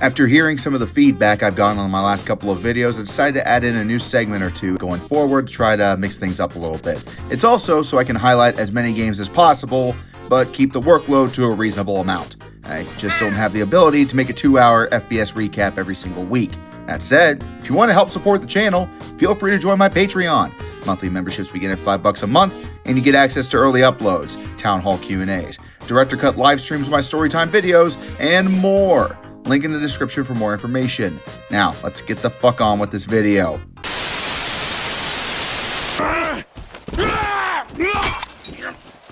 After hearing some of the feedback I've gotten on my last couple of videos, I decided to add in a new segment or two going forward to try to mix things up a little bit. It's also so I can highlight as many games as possible, but keep the workload to a reasonable amount. I just don't have the ability to make a 2-hour FBS recap every single week. That said, if you want to help support the channel, feel free to join my Patreon. Monthly memberships begin at $5 a month, and you get access to early uploads, town hall Q&As, director cut live streams of my storytime videos, and more. Link in the description for more information. Now, let's get the fuck on with this video.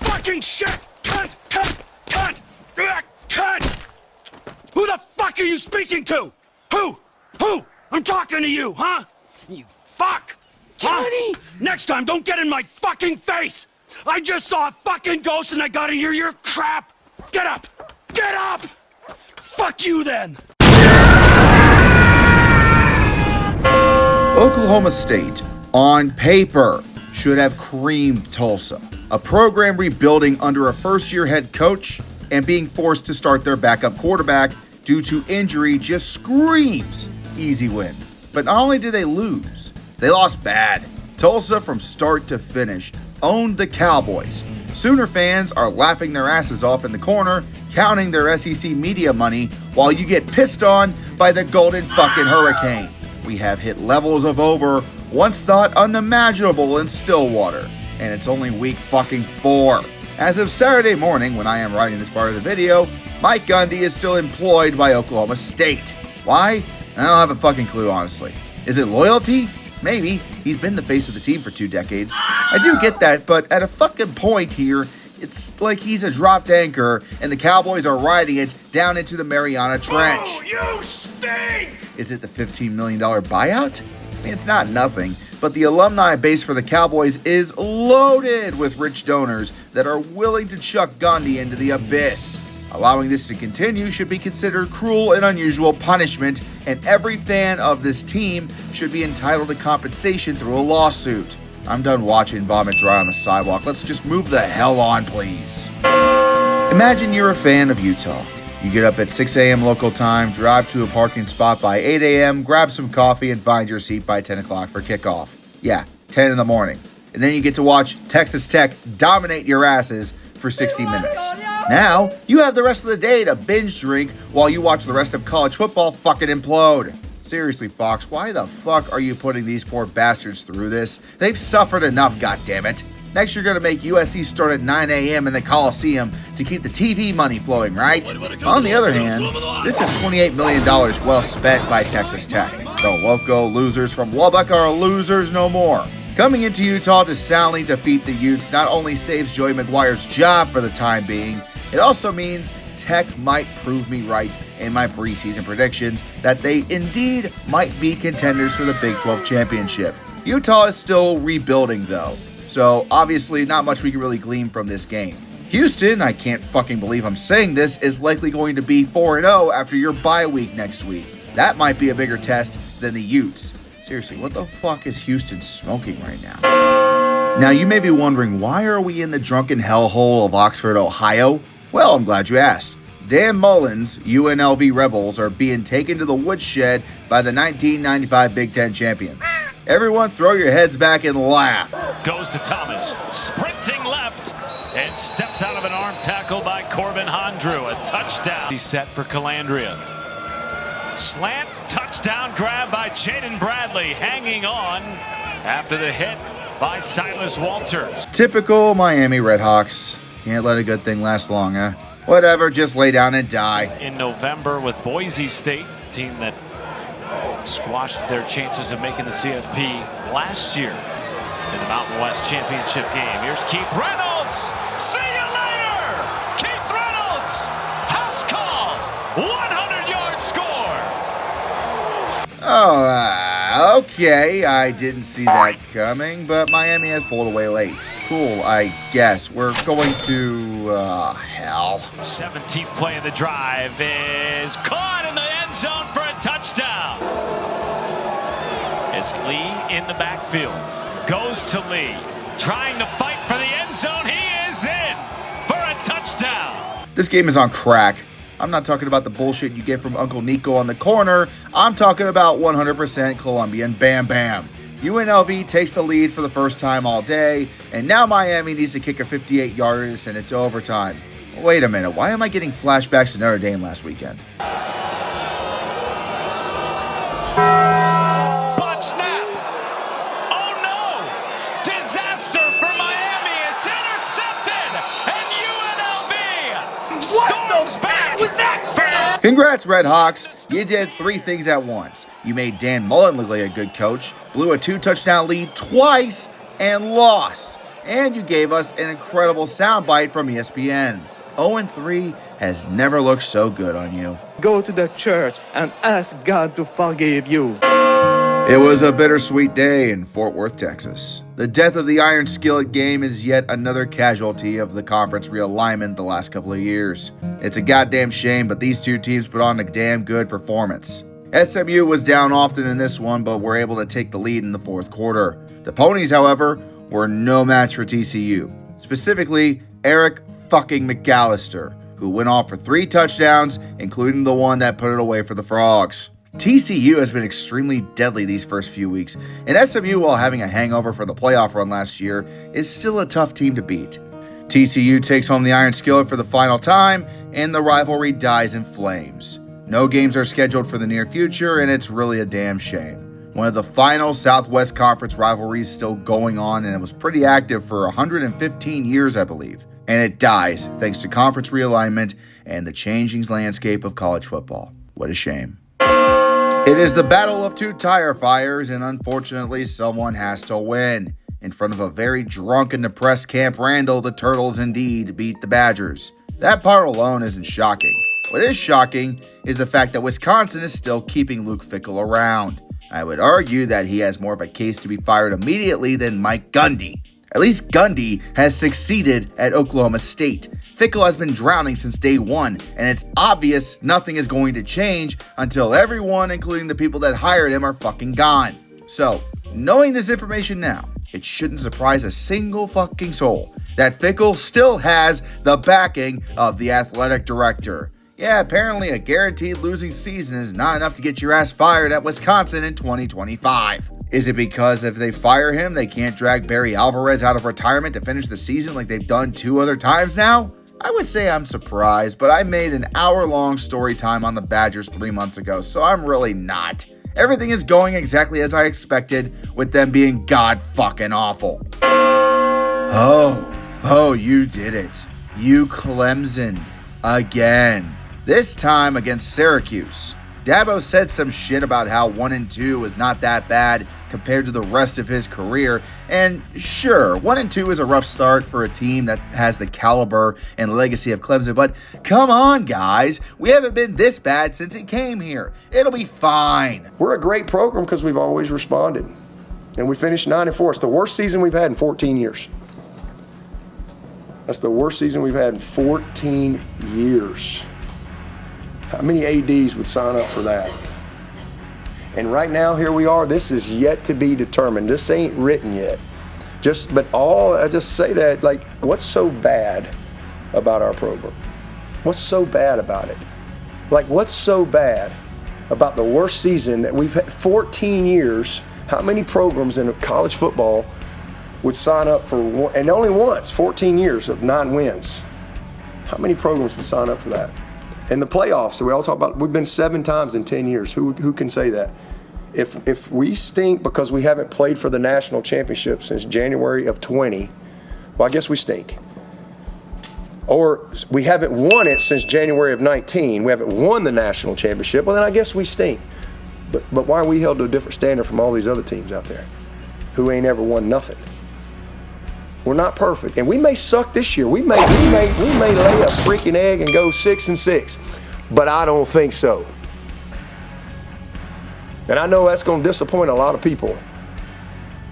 Fucking shit! Cut! Who the fuck are you speaking to? Who? I'm talking to you, huh? You fuck! Johnny! Next time, don't get in my fucking face! I just saw a fucking ghost and I gotta hear your crap! Get up! Get up! Fuck you then! Oklahoma State, on paper, should have creamed Tulsa. A program rebuilding under a first-year head coach and being forced to start their backup quarterback due to injury just screams easy win. But not only did they lose, they lost bad. Tulsa, from start to finish, owned the Cowboys. Sooner fans are laughing their asses off in the corner, counting their SEC media money, while you get pissed on by the Golden fucking Hurricane. We have hit levels of over once thought unimaginable in Stillwater, and it's only week fucking 4. As of Saturday morning, when I am writing this part of the video, Mike Gundy is still employed by Oklahoma State. Why? I don't have a fucking clue, honestly. Is it loyalty? Maybe. He's been the face of the team for 2 decades. I do get that, but at a fucking point here, it's like he's a dropped anchor and the Cowboys are riding it down into the Mariana Trench. Oh, you stink! Is it the $15 million buyout? I mean, it's not nothing, but the alumni base for the Cowboys is loaded with rich donors that are willing to chuck Gundy into the abyss. Allowing this to continue should be considered cruel and unusual punishment, and every fan of this team should be entitled to compensation through a lawsuit. I'm done watching vomit dry on the sidewalk. Let's just move the hell on, please. Imagine you're a fan of Utah. You get up at 6 a.m. local time, drive to a parking spot by 8 a.m., grab some coffee, and find your seat by 10 o'clock for kickoff. Yeah, 10 in the morning. And then you get to watch Texas Tech dominate your asses for 60 minutes. Now, you have the rest of the day to binge drink while you watch the rest of college football fucking implode. Seriously, Fox, why the fuck are you putting these poor bastards through this? They've suffered enough, goddammit. Next, you're gonna make USC start at 9 a.m. in the Coliseum to keep the TV money flowing, right? On the other hand, this is $28 million well spent by Texas Tech. The loco losers from Lubbock are losers no more. Coming into Utah to soundly defeat the Utes not only saves Joey McGuire's job for the time being, it also means Tech might prove me right in my preseason predictions that they indeed might be contenders for the Big 12 championship. Utah is still rebuilding though, so obviously not much we can really glean from this game. Houston, I can't fucking believe I'm saying this, is likely going to be 4-0 after your bye week next week. That might be a bigger test than the Utes. Seriously, what the fuck is Houston smoking right now? Now you may be wondering, why are we in the drunken hellhole of Oxford, Ohio? Well, I'm glad you asked. Dan Mullen's UNLV Rebels are being taken to the woodshed by the 1995 Big Ten champions. Everyone throw your heads back and laugh. Goes to Thomas, sprinting left, and steps out of an arm tackle by Corbin Hondrew. A touchdown. He's set for Calandria. Slant, touchdown grab by Jaden Bradley, hanging on after the hit by Silas Walters. Typical Miami Redhawks. Can't let a good thing last long, huh? Whatever, just lay down and die. In November with Boise State, the team that squashed their chances of making the CFP last year in the Mountain West Championship game. Here's Keith Reynolds. See you later! Keith Reynolds! House call! 100-yard score! Oh, okay. I didn't see that coming, but Miami has pulled away late. Cool, I guess. We're going to, hell. 17th play of the drive is caught in the end zone for a touchdown. It's Lee in the backfield. Goes to Lee. Trying to fight for the end zone. He is in for a touchdown. This game is on crack. I'm not talking about the bullshit you get from Uncle Nico on the corner. I'm talking about 100% Colombian Bam Bam. UNLV takes the lead for the first time all day, and now Miami needs to kick a 58-yarder to send it to overtime. Wait a minute, why am I getting flashbacks to Notre Dame last weekend? Butt snap. Oh no! Disaster for Miami. It's intercepted, and UNLV storms back with that. Congrats, Red Hawks. You did 3 things at once. You made Dan Mullen look like a good coach, blew a 2-touchdown lead twice, and lost. And you gave us an incredible soundbite from ESPN. 0-3 has never looked so good on you. Go to the church and ask God to forgive you. It was a bittersweet day in Fort Worth, Texas. The death of the Iron Skillet game is yet another casualty of the conference realignment the last couple of years. It's a goddamn shame, but these two teams put on a damn good performance. SMU was down often in this one, but were able to take the lead in the fourth quarter. The Ponies, however, were no match for TCU. Specifically, Eric fucking McAllister, who went off for 3 touchdowns, including the one that put it away for the Frogs. TCU has been extremely deadly these first few weeks, and SMU, while having a hangover from the playoff run last year, is still a tough team to beat. TCU takes home the Iron Skillet for the final time, and the rivalry dies in flames. No games are scheduled for the near future, and it's really a damn shame. One of the final Southwest Conference rivalries still going on, and it was pretty active for 115 years, I believe. And it dies thanks to conference realignment and the changing landscape of college football. What a shame. It is the battle of 2 tire fires, and unfortunately someone has to win. In front of a very drunk and depressed Camp Randall, the Turtles indeed beat the Badgers. That part alone isn't shocking. What is shocking is the fact that Wisconsin is still keeping Luke Fickell around. I would argue that he has more of a case to be fired immediately than Mike Gundy. At least Gundy has succeeded at Oklahoma State. Fickell has been drowning since day one, and it's obvious nothing is going to change until everyone, including the people that hired him, are fucking gone. So, knowing this information now, it shouldn't surprise a single fucking soul that Fickell still has the backing of the athletic director. Yeah, apparently a guaranteed losing season is not enough to get your ass fired at Wisconsin in 2025. Is it because if they fire him, they can't drag Barry Alvarez out of retirement to finish the season like they've done 2 other times now? I would say I'm surprised, but I made an hour-long story time on the Badgers 3 months ago, so I'm really not. Everything is going exactly as I expected, with them being god-fucking awful. Oh, you did it. You Clemson. Again. This time against Syracuse. Dabo said some shit about how 1-2 is not that bad compared to the rest of his career, and sure, 1-2 is a rough start for a team that has the caliber and legacy of Clemson, but come on, guys, we haven't been this bad since he came here. It'll be fine. We're a great program because we've always responded, and we finished 9-4. It's the worst season we've had in 14 years. That's the worst season we've had in 14 years. How many ADs would sign up for that? And right now, here we are. This is yet to be determined. This ain't written yet. I just say that, like, what's so bad about our program? What's so bad about it? Like, what's so bad about the worst season that we've had 14 years? How many programs in college football would sign up for one, and only once, 14 years of 9 wins? How many programs would sign up for that? In the playoffs, so we all talk about, we've been 7 times in 10 years. Who can say that? If we stink because we haven't played for the national championship since January of 20, well, I guess we stink. Or we haven't won it since January of 19. We haven't won the national championship. Well, then I guess we stink. But why are we held to a different standard from all these other teams out there who ain't ever won nothing? We're not perfect, and we may suck this year. We may lay a freaking egg and go 6-6, but I don't think so. And I know that's going to disappoint a lot of people,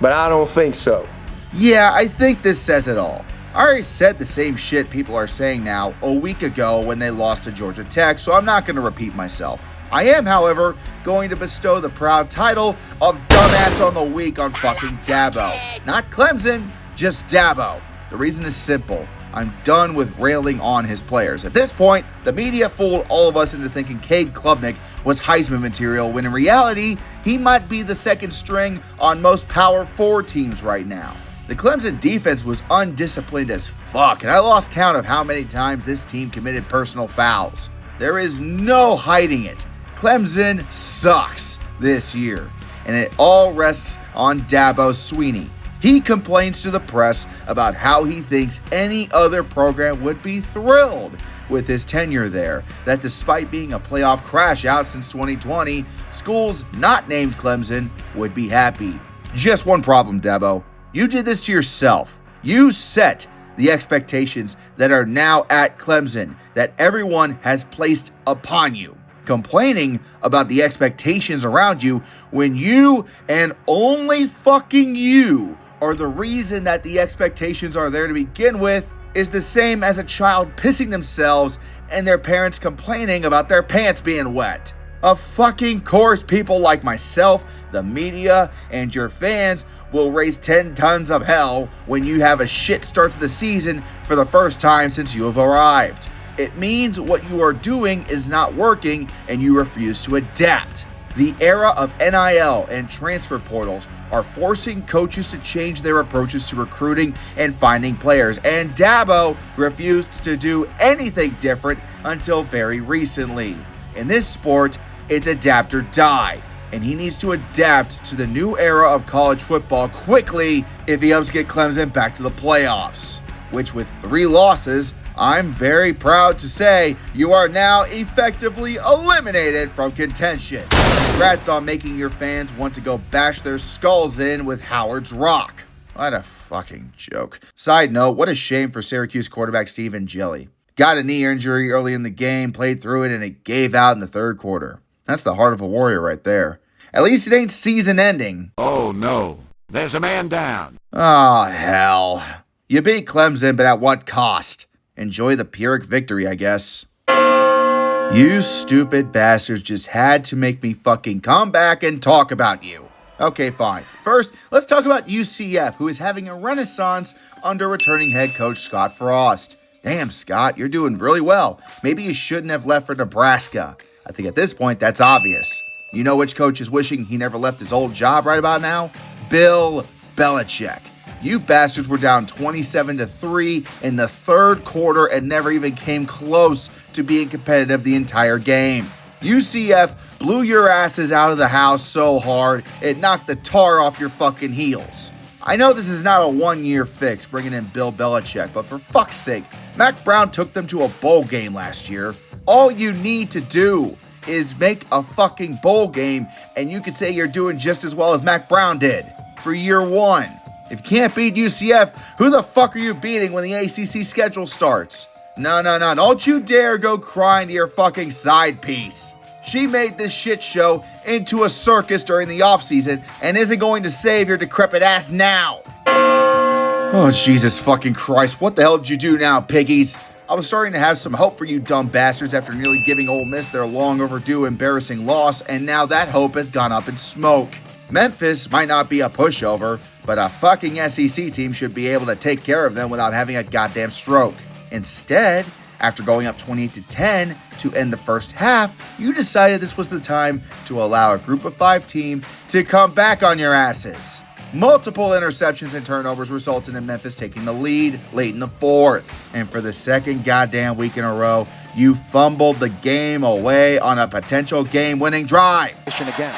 but I don't think so. Yeah, I think this says it all. I already said the same shit people are saying now a week ago when they lost to Georgia Tech, so I'm not going to repeat myself. I am, however, going to bestow the proud title of Dumbass on the Week on fucking Dabo. Not Clemson, just Dabo. The reason is simple. I'm done with railing on his players. At this point, the media fooled all of us into thinking Cade Klubnik was Heisman material, when in reality, he might be the second string on most Power 4 teams right now. The Clemson defense was undisciplined as fuck, and I lost count of how many times this team committed personal fouls. There is no hiding it. Clemson sucks this year, and it all rests on Dabo Swinney. He complains to the press about how he thinks any other program would be thrilled with his tenure there, that despite being a playoff crash out since 2020, schools not named Clemson would be happy. Just one problem, Dabo. You did this to yourself. You set the expectations that are now at Clemson, that everyone has placed upon you. Complaining about the expectations around you when you and only fucking you are the reason that the expectations are there to begin with is the same as a child pissing themselves and their parents complaining about their pants being wet. Of fucking course, people like myself, the media, and your fans will raise 10 tons of hell when you have a shit start to the season for the first time since you have arrived. It means what you are doing is not working and you refuse to adapt. The era of NIL and transfer portals are forcing coaches to change their approaches to recruiting and finding players, and Dabo refused to do anything different until very recently. In this sport, it's adapt or die, and he needs to adapt to the new era of college football quickly if he hopes to get Clemson back to the playoffs, which with 3 losses, I'm very proud to say you are now effectively eliminated from contention. Congrats on making your fans want to go bash their skulls in with Howard's Rock. What a fucking joke. Side note, what a shame for Syracuse quarterback Stephen Gilly. Got a knee injury early in the game, played through it, and it gave out in the third quarter. That's the heart of a warrior right there. At least it ain't season ending. Oh no, there's a man down. Oh, hell. You beat Clemson, but at what cost? Enjoy the Pyrrhic victory, I guess. You stupid bastards just had to make me fucking come back and talk about you. Okay, fine. First, let's talk about UCF, who is having a renaissance under returning head coach Scott Frost. Damn, Scott, you're doing really well. Maybe you shouldn't have left for Nebraska. I think at this point, that's obvious. You know which coach is wishing he never left his old job right about now? Bill Belichick. You bastards were down 27-3 in the third quarter and never even came close to being competitive the entire game. UCF blew your asses out of the house so hard, it knocked the tar off your fucking heels. I know this is not a one-year fix bringing in Bill Belichick, but for fuck's sake, Mac Brown took them to a bowl game last year. All you need to do is make a fucking bowl game, and you can say you're doing just as well as Mac Brown did for year one. If you can't beat UCF, who the fuck are you beating when the ACC schedule starts? No, don't you dare go crying to your fucking side piece. She made this shit show into a circus during the offseason and isn't going to save your decrepit ass now. Oh, Jesus fucking Christ, what the hell did you do now, piggies? I was starting to have some hope for you dumb bastards after nearly giving Ole Miss their long overdue embarrassing loss, and now that hope has gone up in smoke. Memphis might not be a pushover, but a fucking SEC team should be able to take care of them without having a goddamn stroke. Instead, after going up 28-10 to end the first half, you decided this was the time to allow a group of 5 team to come back on your asses. Multiple interceptions and turnovers resulted in Memphis taking the lead late in the fourth. And for the second goddamn week in a row, you fumbled the game away on a potential game-winning drive. Again.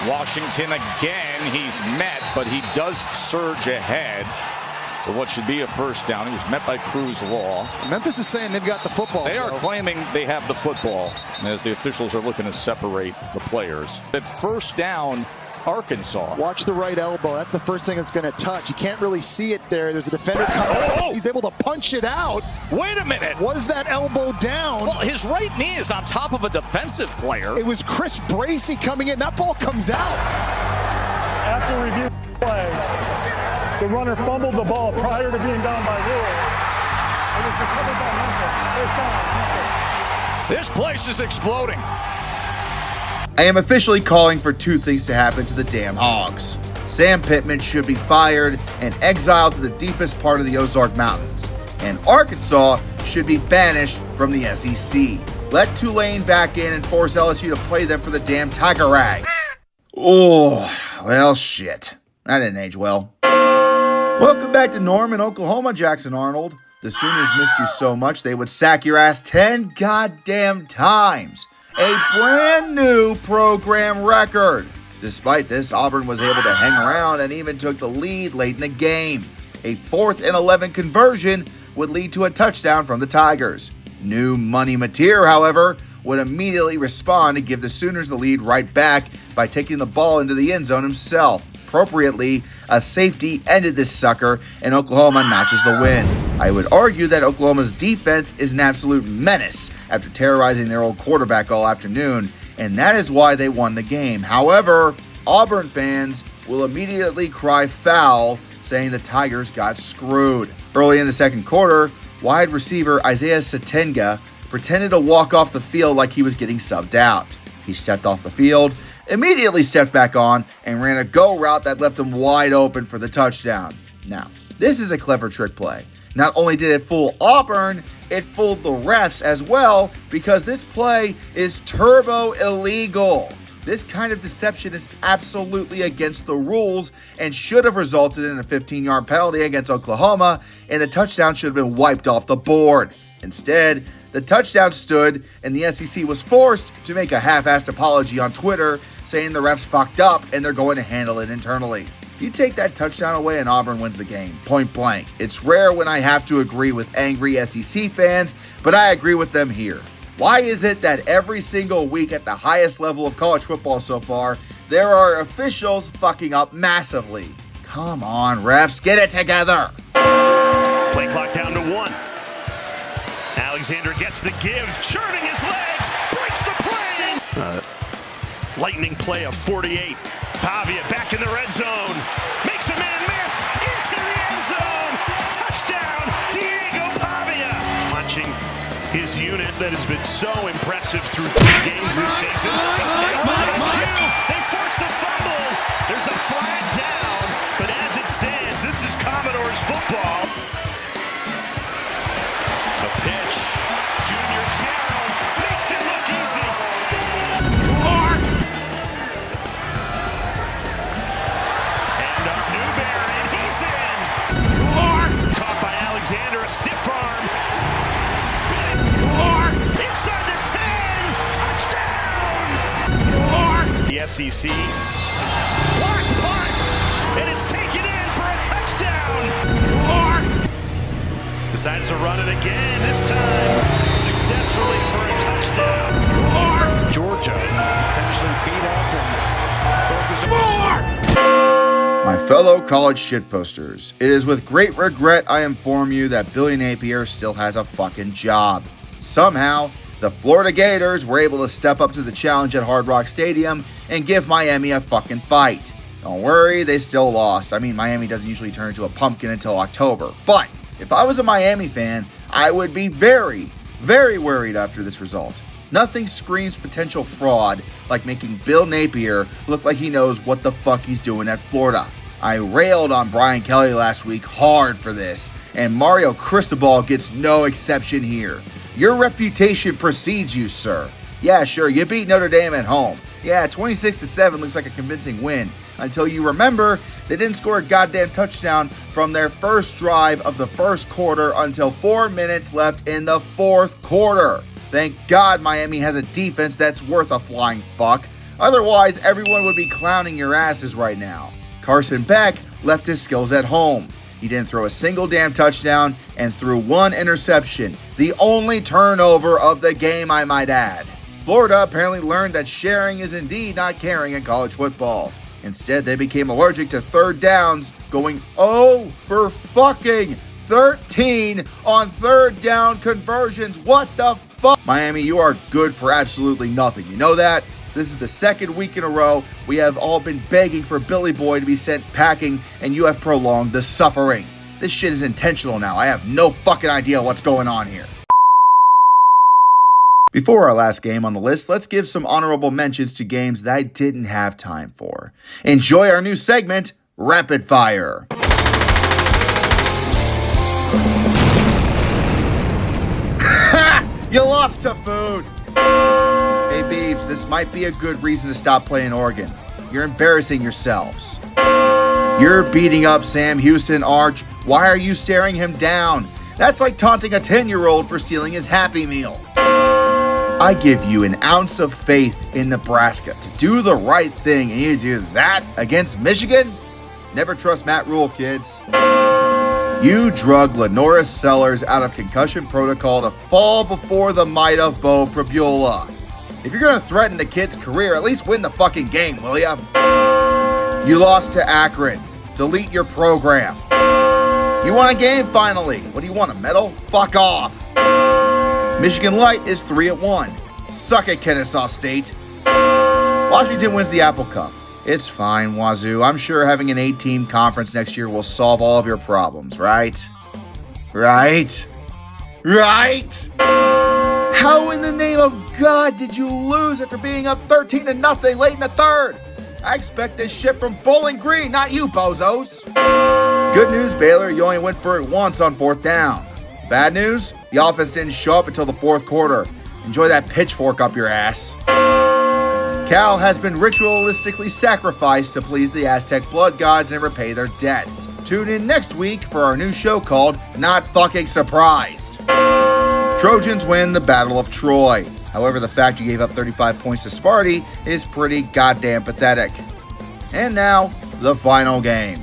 Washington again, he's met, but he does surge ahead to what should be a first down. He was met by Cruz Law. Memphis is saying they've got the football. They are claiming they have the football as the officials are looking to separate the players. At first down, Arkansas. Watch the right elbow. That's the first thing it's going to touch. You can't really see it there. There's a defender coming. Oh! He's able to punch it out. Wait a minute. Was that elbow down? Well, his right knee is on top of a defensive player. It was Chris Bracey coming in. That ball comes out. After review play, the runner fumbled the ball prior to being down by rule. It was recovered by Memphis. First down, Memphis. This place is exploding. I am officially calling for 2 things to happen to the damn Hogs. Sam Pittman should be fired and exiled to the deepest part of the Ozark Mountains. And Arkansas should be banished from the SEC. Let Tulane back in and force LSU to play them for the damn Tiger Rag. Oh, well, shit. That didn't age well. Welcome back to Norman, Oklahoma, Jackson Arnold. The Sooners missed you so much they would sack your ass 10 goddamn times. A brand new program record. Despite this, Auburn was able to hang around and even took the lead late in the game. A 4th and 11 conversion would lead to a touchdown from the Tigers. New Money Mateer, however, would immediately respond and give the Sooners the lead right back by taking the ball into the end zone himself. Appropriately, a safety ended this sucker, and Oklahoma notches the win. I would argue that Oklahoma's defense is an absolute menace after terrorizing their old quarterback all afternoon, and that is why they won the game. However, Auburn fans will immediately cry foul, saying the Tigers got screwed. Early in the second quarter, wide receiver Isaiah Satenga pretended to walk off the field like he was getting subbed out. He stepped off the field, immediately stepped back on, and ran a go route that left him wide open for the touchdown. Now, this is a clever trick play. Not only did it fool Auburn, it fooled the refs as well, because this play is turbo illegal. This kind of deception is absolutely against the rules and should have resulted in a 15-yard penalty against Oklahoma, and the touchdown should have been wiped off the board. Instead, the touchdown stood, and the SEC was forced to make a half-assed apology on Twitter, saying the refs fucked up and they're going to handle it internally. You take that touchdown away and Auburn wins the game, point blank. It's rare when I have to agree with angry SEC fans, but I agree with them here. Why is it that every single week at the highest level of college football so far, there are officials fucking up massively? Come on, refs, get it together! Play clock down to 1. Alexander gets the give, churning his legs, breaks the plane! Lightning play of 48. Pavia back in the red zone, makes a man miss, into the end zone! Touchdown, Diego Pavia! Watching his unit that has been so impressive through 3 games this season. They forced the fumble. There's a flag down, but as it stands, this is Commodores football. The pitch, Junior Seau makes it look easy. And up Newberry, and he's in. Caught by Alexander, a stiff arm. Inside the 10, touchdown! The SEC blocked punt, and it's taken in for a touchdown. Decides to run it again, this time successfully for a touchdown. Georgia potentially beat up and My fellow college shitposters, it is with great regret I inform you that Billy Napier still has a fucking job. Somehow, the Florida Gators were able to step up to the challenge at Hard Rock Stadium and give Miami a fucking fight. Don't worry, they still lost. I mean, Miami doesn't usually turn into a pumpkin until October. But if I was a Miami fan, I would be very, very worried after this result. Nothing screams potential fraud like making Bill Napier look like he knows what the fuck he's doing at Florida. I railed on Brian Kelly last week hard for this, and Mario Cristobal gets no exception here. Your reputation precedes you, sir. Yeah, sure, you beat Notre Dame at home. Yeah, 26-7 looks like a convincing win. Until you remember, they didn't score a goddamn touchdown from their first drive of the first quarter until 4 minutes left in the fourth quarter. Thank God Miami has a defense that's worth a flying fuck. Otherwise, everyone would be clowning your asses right now. Carson Beck left his skills at home. He didn't throw a single damn touchdown and threw 1 interception, the only turnover of the game, I might add. Florida apparently learned that sharing is indeed not caring in college football. Instead, they became allergic to third downs, going 0 for fucking 13 on third down conversions. What the fuck? Miami, you are good for absolutely nothing. You know that? This is the second week in a row we have all been begging for Billy Boy to be sent packing, and you have prolonged the suffering. This shit is intentional now. I have no fucking idea what's going on here. Before our last game on the list, let's give some honorable mentions to games that I didn't have time for. Enjoy our new segment, rapid fire. Ha! You lost to food. Hey, Beeves, this might be a good reason to stop playing Oregon. You're embarrassing yourselves. You're beating up Sam Houston, Arch. Why are you staring him down? That's like taunting a 10-year-old for stealing his Happy Meal. I give you an ounce of faith in Nebraska to do the right thing, and you do that against Michigan? Never trust Matt Rule, kids. You drug Lenoris Sellers out of concussion protocol to fall before the might of Bo Pribula. If you're going to threaten the kid's career, at least win the fucking game, will ya? You lost to Akron. Delete your program. You won a game finally. What do you want, a medal? Fuck off. Michigan Light is 3-1. Suck it, Kennesaw State. Washington wins the Apple Cup. It's fine, Wazoo. I'm sure having an 8-team conference next year will solve all of your problems, right? Right? Right? How in the name of God did you lose after being up 13-0 late in the third? I expect this shit from Bowling Green, not you, bozos. Good news, Baylor, you only went for it once on 4th down. Bad news, the offense didn't show up until the 4th quarter. Enjoy that pitchfork up your ass. Cal has been ritualistically sacrificed to please the Aztec blood gods and repay their debts. Tune in next week for our new show called Not Fucking Surprised. Trojans win the Battle of Troy. However, the fact you gave up 35 points to Sparty is pretty goddamn pathetic. And now, the final game.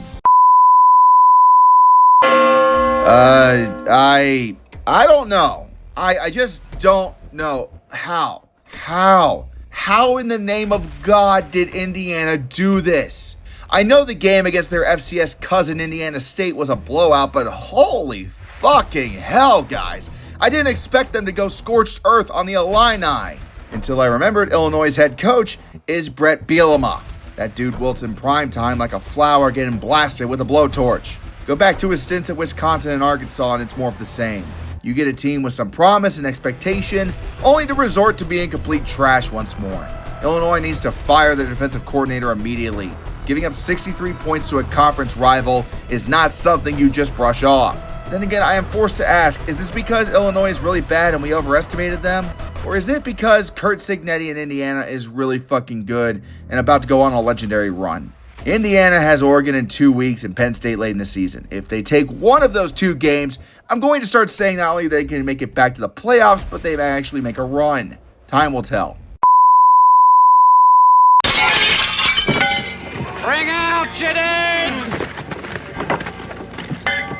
I don't know. I just don't know how. How in the name of God did Indiana do this? I know the game against their FCS cousin Indiana State was a blowout, but holy fucking hell, guys. I didn't expect them to go scorched earth on the Illini until I remembered Illinois' head coach is Brett Bielema. That dude wilts in primetime like a flower getting blasted with a blowtorch. Go back to his stints at Wisconsin and Arkansas and it's more of the same. You get a team with some promise and expectation, only to resort to being complete trash once more. Illinois needs to fire their defensive coordinator immediately. Giving up 63 points to a conference rival is not something you just brush off. Then again, I am forced to ask, is this because Illinois is really bad and we overestimated them? Or is it because Kurt Cignetti in Indiana is really fucking good and about to go on a legendary run? Indiana has Oregon in 2 weeks and Penn State late in the season. If they take one of those 2 games, I'm going to start saying not only they can make it back to the playoffs, but they may actually make a run. Time will tell. Bring out Jadine!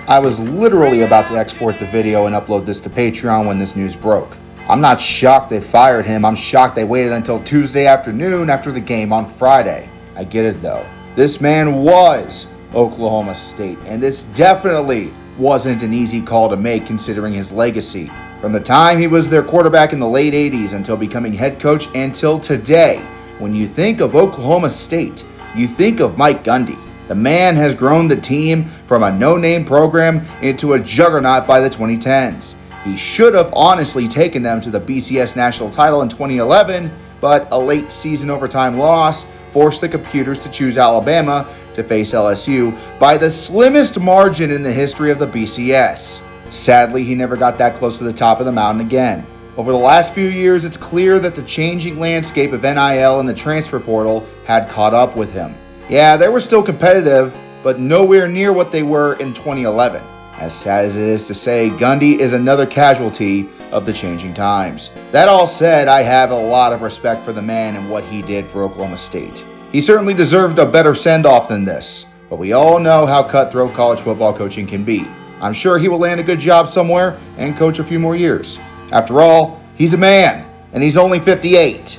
I was literally about to export the video and upload this to Patreon when this news broke. I'm not shocked they fired him. I'm shocked they waited until Tuesday afternoon after the game on Friday. I get it though. This man was Oklahoma State, and this definitely wasn't an easy call to make considering his legacy. From the time he was their quarterback in the late 80s until becoming head coach until today, when you think of Oklahoma State, you think of Mike Gundy. The man has grown the team from a no-name program into a juggernaut by the 2010s. He should have honestly taken them to the BCS national title in 2011, but a late season overtime loss forced the computers to choose Alabama to face LSU by the slimmest margin in the history of the BCS. Sadly, he never got that close to the top of the mountain again. Over the last few years, it's clear that the changing landscape of NIL and the transfer portal had caught up with him. Yeah, they were still competitive, but nowhere near what they were in 2011. As sad as it is to say, Gundy is another casualty of the changing times. That all said, I have a lot of respect for the man and what he did for Oklahoma State. He certainly deserved a better send-off than this, but we all know how cutthroat college football coaching can be. I'm sure he will land a good job somewhere and coach a few more years. After all, he's a man, and he's only 58.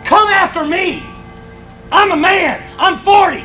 Come after me! I'm a man! I'm 40!